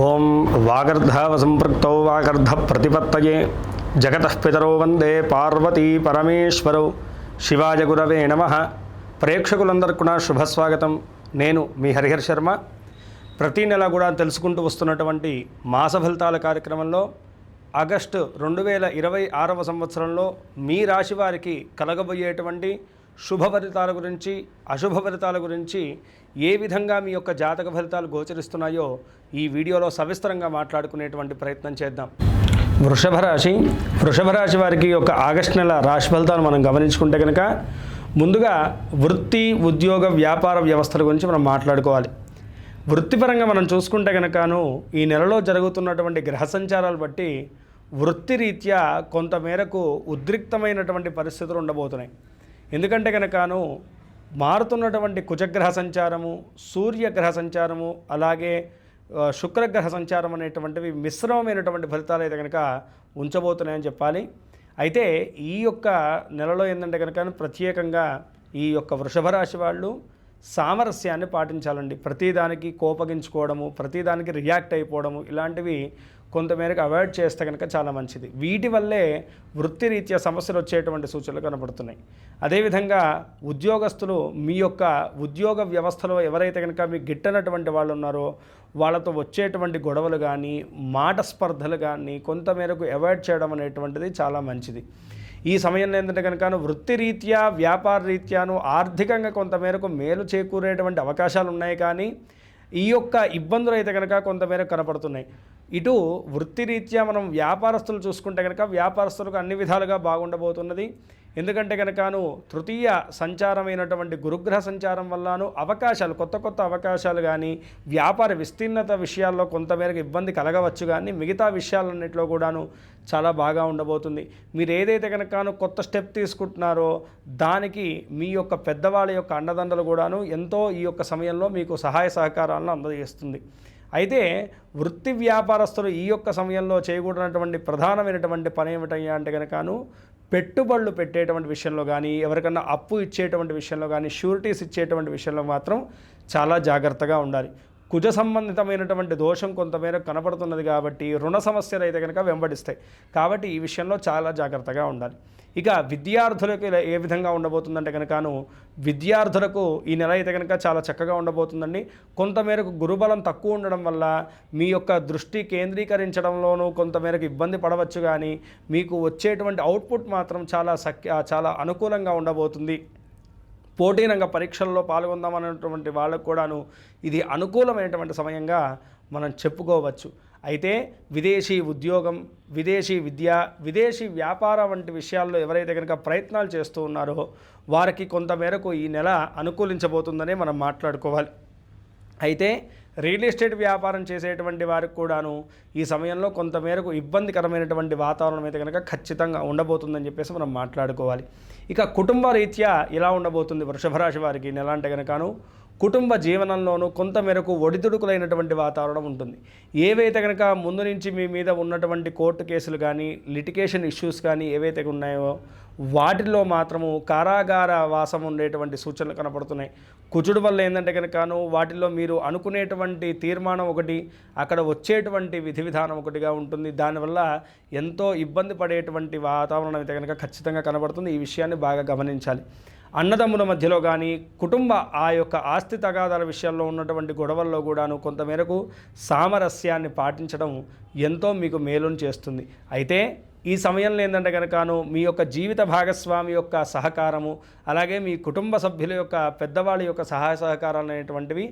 ఓం వాగర్ధావ సంపృక్తౌ వాగర్ధ ప్రతిపత్తయే జగతః పితరౌ వందే పార్వతీ పరమేశ్వరౌ. శివాయ గురవే నమః. ప్రేక్షకులందరికీ కూడా శుభస్వాగతం. నేను మీ హరిహర్ శర్మ. ప్రతి నెల కూడా తెలుసుకుంటూ వస్తున్నటువంటి మాస ఫలితాల కార్యక్రమంలో ఆగస్టు 2026వ సంవత్సరంలో మీ రాశి వారికి కలగబోయేటువంటి శుభ ఫలితాల గురించి, అశుభ ఫలితాల గురించి, ఏ విధంగా మీ యొక్క జాతక ఫలితాలు గోచరిస్తున్నాయో ఈ వీడియోలో సవిస్తరంగా మాట్లాడుకునేటువంటి ప్రయత్నం చేద్దాం. వృషభ రాశి వారికి యొక్క ఆగస్టు నెల రాశి ఫలితాలు మనం గమనించుకుంటే కనుక ముందుగా వృత్తి, ఉద్యోగ, వ్యాపార వ్యవస్థల గురించి మనం మాట్లాడుకోవాలి. వృత్తిపరంగా మనం చూసుకుంటే కనుకను ఈ నెలలో జరుగుతున్నటువంటి గ్రహ సంచారాలు బట్టి వృత్తిరీత్యా కొంతమేరకు ఉద్రిక్తమైనటువంటి పరిస్థితులు ఉండబోతున్నాయి. ఎందుకంటే కనుకను మారుతున్నటువంటి కుజగ్రహ సంచారము, సూర్యగ్రహ సంచారము, అలాగే శుక్రగ్రహ సంచారం అనేటువంటివి మిశ్రమమైనటువంటి ఫలితాలు అయితే కనుక ఉంచబోతున్నాయని చెప్పాలి. అయితే ఈ యొక్క నెలలో ఏంటంటే కనుక ప్రత్యేకంగా ఈ యొక్క వృషభ రాశి వాళ్ళు సామరస్యాన్ని పాటించాలండి. ప్రతిదానికి కోపగించుకోవడము, ప్రతిదానికి రియాక్ట్ అయిపోవడము, ఇలాంటివి కొంతమేరకు అవాయిడ్ చేస్తే కనుక చాలా మంచిది. వీటి వల్లే వృత్తిరీత్యా సమస్యలు వచ్చేటువంటి సూచనలు కనబడుతున్నాయి. అదేవిధంగా ఉద్యోగస్తులు మీ యొక్క ఉద్యోగ వ్యవస్థలో ఎవరైతే కనుక మీకు గిట్టనటువంటి వాళ్ళు ఉన్నారో వాళ్ళతో వచ్చేటువంటి గొడవలు కానీ, మాట స్పర్ధలు కానీ కొంతమేరకు అవాయిడ్ చేయడం అనేటువంటిది చాలా మంచిది. ఈ సమయంలో ఏంటంటే కనుక వృత్తిరీత్యా, వ్యాపార రీత్యాను ఆర్థికంగా కొంతమేరకు మేలు చేకూరేటువంటి అవకాశాలు ఉన్నాయి. కానీ ఈ యొక్క ఇబ్బందులు అయితే కనుక కొంతమేరకు కనపడుతున్నాయి. ఇటు వృత్తిరీత్యా మనం వ్యాపారస్తులు చూసుకుంటే కనుక వ్యాపారస్తులకు అన్ని విధాలుగా బాగుండబోతున్నది. ఎందుకంటే కనుకను తృతీయ సంచారమైనటువంటి గురుగ్రహ సంచారం వల్లను అవకాశాలు, కొత్త అవకాశాలు కానీ, వ్యాపార విస్తీర్ణత విషయాల్లో కొంతమేరకు ఇబ్బంది కలగవచ్చు. కానీ మిగతా విషయాలన్నింటిలో కూడాను చాలా బాగా ఉండబోతుంది. మీరు ఏదైతే కనుకను కొత్త స్టెప్ తీసుకుంటున్నారో దానికి మీ యొక్క పెద్దవాళ్ళ యొక్క అండదండలు కూడాను ఎంతో ఈ యొక్క సమయంలో మీకు సహాయ సహకారాలను అందజేస్తుంది. అయితే వృత్తి వ్యాపారస్తులు ఈ యొక్క సమయంలో చేయకూడనటువంటి ప్రధానమైనటువంటి పని ఏమిటయ్యా అంటే కనుకను పెట్టుబడులు పెట్టేటువంటి విషయంలో కానీ, ఎవరికన్నా అప్పు ఇచ్చేటువంటి విషయంలో కానీ, షూరిటీస్ ఇచ్చేటువంటి విషయంలో మాత్రం చాలా జాగ్రత్తగా ఉండాలి. కుజ సంబంధితమైనటువంటి దోషం కొంతమేరకు కనపడుతున్నది కాబట్టి రుణ సమస్యలు అయితే కనుక వెంబడిస్తాయి. కాబట్టి ఈ విషయంలో చాలా జాగ్రత్తగా ఉండాలి. ఇక విద్యార్థులకు ఏ విధంగా ఉండబోతుందంటే కనుకను విద్యార్థులకు ఈ నెల అయితే కనుక చాలా చక్కగా ఉండబోతుందండి. కొంతమేరకు గురుబలం తక్కువ ఉండడం వల్ల మీ యొక్క దృష్టి కేంద్రీకరించడంలోనూ కొంతమేరకు ఇబ్బంది పడవచ్చు. కానీ మీకు వచ్చేటువంటి అవుట్పుట్ మాత్రం చాలా అనుకూలంగా ఉండబోతుంది. పోటీరంగ పరీక్షల్లో పాల్గొందామనేటువంటి వాళ్ళకు కూడాను ఇది అనుకూలమైనటువంటి సమయంగా మనం చెప్పుకోవచ్చు. అయితే విదేశీ ఉద్యోగం, విదేశీ విద్య, విదేశీ వ్యాపార వంటి విషయాల్లో ఎవరైతే కనుక ప్రయత్నాలు చేస్తూ ఉన్నారో వారికి కొంతమేరకు ఈ నెల అనుకూలించబోతుందనే మనం మాట్లాడుకోవాలి. అయితే రియల్ ఎస్టేట్ వ్యాపారం చేసేటువంటి వారికి కూడాను ఈ సమయంలో కొంతమేరకు ఇబ్బందికరమైనటువంటి వాతావరణం అయితే కనుక ఖచ్చితంగా ఉండబోతుందని చెప్పేసి మనం మాట్లాడుకోవాలి. ఇక కుటుంబ రీత్యా ఇలా ఉండబోతుంది వృషభ రాశి వారికి నెల అంటే కనుకను కుటుంబ జీవనంలోనూ కొంతమేరకు ఒడిదుడుకులైనటువంటి వాతావరణం ఉంటుంది. ఏవైతే కనుక ముందు నుంచి మీ మీద ఉన్నటువంటి కోర్టు కేసులు కానీ, లిటిగేషన్ ఇష్యూస్ కానీ ఏవైతే ఉన్నాయో వాటిల్లో మాత్రము కారాగార వాసం ఉండేటువంటి సూచనలు కనపడుతున్నాయి. కుజుడు వల్ల ఏంటంటే కనుకను వాటిల్లో మీరు అనుకునేటువంటి తీర్మానం ఒకటి, అక్కడ వచ్చేటువంటి విధి విధానం ఒకటిగా ఉంటుంది. దానివల్ల ఎంతో ఇబ్బంది పడేటువంటి వాతావరణం అయితే కనుక ఖచ్చితంగా కనబడుతుంది. ఈ విషయాన్ని బాగా గమనించాలి. అన్నదమ్ముల మధ్యలో కానీ, కుటుంబ ఆ యొక్క ఆస్తి తగాదాల విషయాల్లో ఉన్నటువంటి గొడవల్లో కూడాను కొంతమేరకు సామరస్యాన్ని పాటించడం ఎంతో మీకు మేలును చేస్తుంది. అయితే ఈ సమయంలో ఏంటంటే కనుకను మీ యొక్క జీవిత భాగస్వామి యొక్క సహకారము, అలాగే మీ కుటుంబ సభ్యుల యొక్క పెద్దవాళ్ళ యొక్క సహాయ సహకారాలు అనేటువంటివి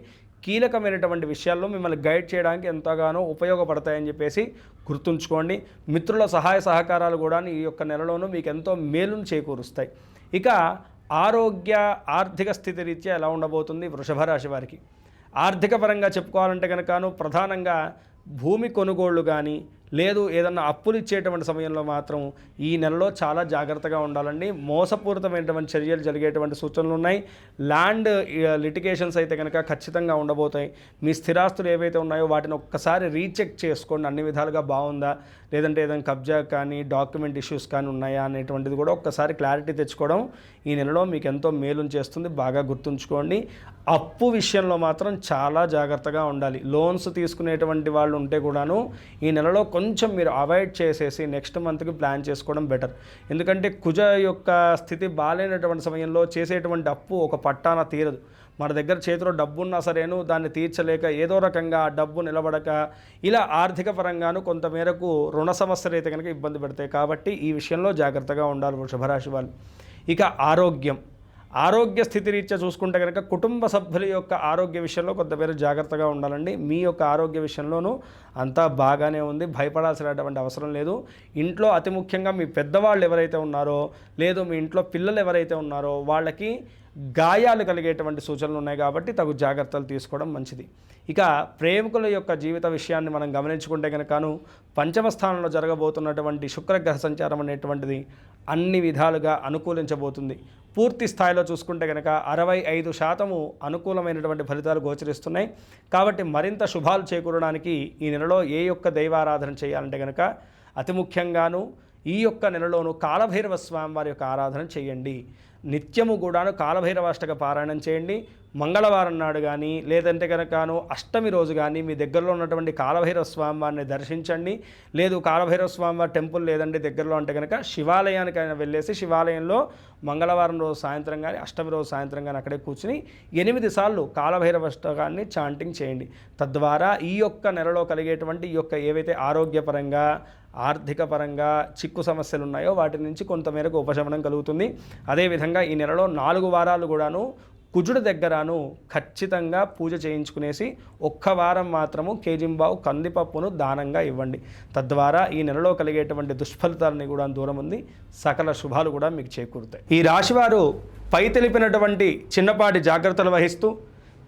కీలకమైనటువంటి విషయాల్లో మిమ్మల్ని గైడ్ చేయడానికి ఎంతగానో ఉపయోగపడతాయని చెప్పేసి గుర్తుంచుకోండి. మిత్రుల సహాయ సహకారాలు కూడా ఈ యొక్క నెలలోనూ మీకు ఎంతో మేలును చేకూరుస్తాయి. ఇక ఆరోగ్య, ఆర్థిక స్థితి రీత్యా ఎలా ఉండబోతుంది వృషభ రాశి వారికి? ఆర్థిక పరంగా చెప్పుకోవాలంటే కనుకను ప్రధానంగా భూమి కొనుగోళ్లు కానీ, లేదు ఏదన్నా అప్పులు ఇచ్చేటువంటి సమయంలో మాత్రం ఈ నెలలో చాలా జాగ్రత్తగా ఉండాలండి. మోసపూరితమైనటువంటి చర్యలు జరిగేటువంటి సూచనలు ఉన్నాయి. ల్యాండ్ లిటిగేషన్స్ అయితే కనుక ఖచ్చితంగా ఉండబోతాయి. మీ స్థిరాస్తులు ఏవైతే ఉన్నాయో వాటిని ఒక్కసారి రీచెక్ చేసుకోండి, అన్ని విధాలుగా బాగుందా, లేదంటే ఏదైనా కబ్జా కానీ డాక్యుమెంట్ ఇష్యూస్ కానీ ఉన్నాయా అనేటువంటిది కూడా ఒక్కసారి క్లారిటీ తెచ్చుకోవడం ఈ నెలలో మీకు ఎంతో మేలుని చేస్తుంది. బాగా గుర్తుంచుకోండి. అప్పు విషయంలో మాత్రం చాలా జాగ్రత్తగా ఉండాలి. లోన్స్ తీసుకునేటువంటి వాళ్ళు ఉంటే కూడాను ఈ నెలలో కొంచెం మీరు అవాయిడ్ చేసేసి నెక్స్ట్ మంత్కి ప్లాన్ చేసుకోవడం బెటర్. ఎందుకంటే కుజ యొక్క స్థితి బాగాలేనటువంటి సమయంలో చేసేటువంటి అప్పు ఒక పట్టాన తీరదు. మన దగ్గర చేతిలో డబ్బు ఉన్నా సరేను దాన్ని తీర్చలేక ఏదో రకంగా డబ్బు నిలబడక ఇలా ఆర్థిక పరంగాను కొంతమేరకు రుణ సమస్యలు అయితే కనుక ఇబ్బంది పెడతాయి. కాబట్టి ఈ విషయంలో జాగ్రత్తగా ఉండాలి వృషభరాశి వాళ్ళు. ఇక ఆరోగ్య స్థితి రీత్యా చూసుకుంటే కనుక కుటుంబ సభ్యుల యొక్క ఆరోగ్య విషయంలో కొంతమేర జాగ్రత్తగా ఉండాలండి. మీ యొక్క ఆరోగ్య విషయంలోనూ అంతా బాగానే ఉంది, భయపడాల్సినటువంటి అవసరం లేదు. ఇంట్లో అతి ముఖ్యంగా మీ పెద్దవాళ్ళు ఎవరైతే ఉన్నారో, లేదు మీ ఇంట్లో పిల్లలు ఎవరైతే ఉన్నారో వాళ్ళకి గాయాలు కలిగేటువంటి సూచనలు ఉన్నాయి. కాబట్టి తగు జాగ్రత్తలు తీసుకోవడం మంచిది. ఇక ప్రేమికుల యొక్క జీవిత విషయాన్ని మనం గమనించుకుంటే కనుకను పంచమ స్థానంలో జరగబోతున్నటువంటి శుక్రగ్రహ సంచారం అనేటువంటిది అన్ని విధాలుగా అనుకూలించబోతుంది. పూర్తి స్థాయిలో చూసుకుంటే కనుక 65% అనుకూలమైనటువంటి ఫలితాలు గోచరిస్తున్నాయి. కాబట్టి మరింత శుభాలు చేకూరడానికి ఈ నెలలో ఏ యొక్క దైవారాధన చేయాలంటే కనుక అతి ముఖ్యంగాను ఈ యొక్క నెలలోనూ కాలభైరవ స్వామి వారి యొక్క ఆరాధన చేయండి. నిత్యము కూడాను కాలభైరవాష్టక పారాయణం చేయండి. మంగళవారం నాడు కానీ లేదంటే కనుకను అష్టమి రోజు కానీ మీ దగ్గరలో ఉన్నటువంటి కాలభైరవ స్వామి వారిని దర్శించండి. లేదు కాలభైరవ స్వామి వారి టెంపుల్ లేదండి దగ్గరలో అంటే కనుక శివాలయానికి అయినా వెళ్ళేసి శివాలయంలో మంగళవారం రోజు సాయంత్రం కానీ అష్టమి రోజు సాయంత్రం కానీ అక్కడే కూర్చుని 8 సార్లు కాలభైరవ అష్టకాన్ని చాంటింగ్ చేయండి. తద్వారా ఈ యొక్క నెలలో కలిగేటువంటి ఈ యొక్క ఏవైతే ఆరోగ్యపరంగా ఆర్థిక పరంగా చిక్కు సమస్యలు ఉన్నాయో వాటి నుంచి కొంతమేరకు ఉపశమనం కలుగుతుంది. అదేవిధంగా ఈ నెలలో 4 వారాలు కూడాను కుజుడి దగ్గరను ఖచ్చితంగా పూజ చేయించుకునేసి ఒక్క వారం మాత్రము కేజింబావు కందిపప్పును దానంగా ఇవ్వండి. తద్వారా ఈ నెలలో కలిగేటువంటి దుష్ఫలితాలని కూడా దూరం ఉంది, సకల శుభాలు కూడా మీకు చేకూరుతాయి. ఈ రాశివారు పై తెలిపినటువంటి చిన్నపాటి జాగ్రత్తలు వహిస్తూ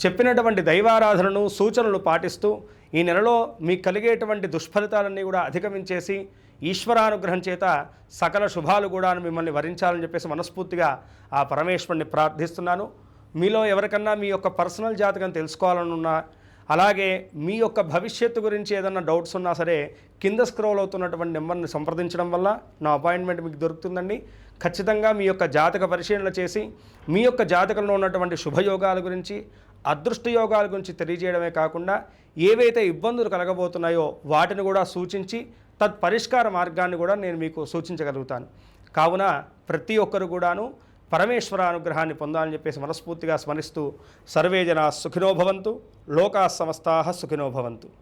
చెప్పినటువంటి దైవారాధనను సూచనలు పాటిస్తూ ఈ నెలలో మీకు కలిగేటువంటి దుష్ఫలితాలన్నీ కూడా అధిగమించేసి ఈశ్వరానుగ్రహం చేత సకల శుభాలు కూడా మిమ్మల్ని వరించాలని చెప్పేసి మనస్ఫూర్తిగా ఆ పరమేశ్వరుని ప్రార్థిస్తున్నాను. మీలో ఎవరికన్నా మీ యొక్క పర్సనల్ జాతకం తెలుసుకోవాలనున్నా, అలాగే మీ యొక్క భవిష్యత్తు గురించి ఏదన్నా డౌట్స్ ఉన్నా సరే కింద స్క్రోల్ అవుతున్నటువంటి నెంబర్ని సంప్రదించడం వల్ల నా అపాయింట్మెంట్ మీకు దొరుకుతుందండి. ఖచ్చితంగా మీ యొక్క జాతక పరిశీలన చేసి మీ యొక్క జాతకంలో ఉన్నటువంటి శుభయోగాల గురించి అదృష్ట యోగాల గురించి తెలియజేయడమే కాకుండా ఏవైతే ఇబ్బందులు కలగబోతున్నాయో వాటిని కూడా సూచించి తత్పరిష్కార మార్గాన్ని కూడా నేను మీకు సూచించగలుగుతాను. కావున ప్రతి ఒక్కరు కూడాను పరమేశ్వర అనుగ్రహాన్ని పొందాలని చెప్పేసి మనస్ఫూర్తిగా స్మరిస్తూ సర్వే జనా సుఖినో భవంతు, లోకా సమస్తాః సుఖినో భవంతు.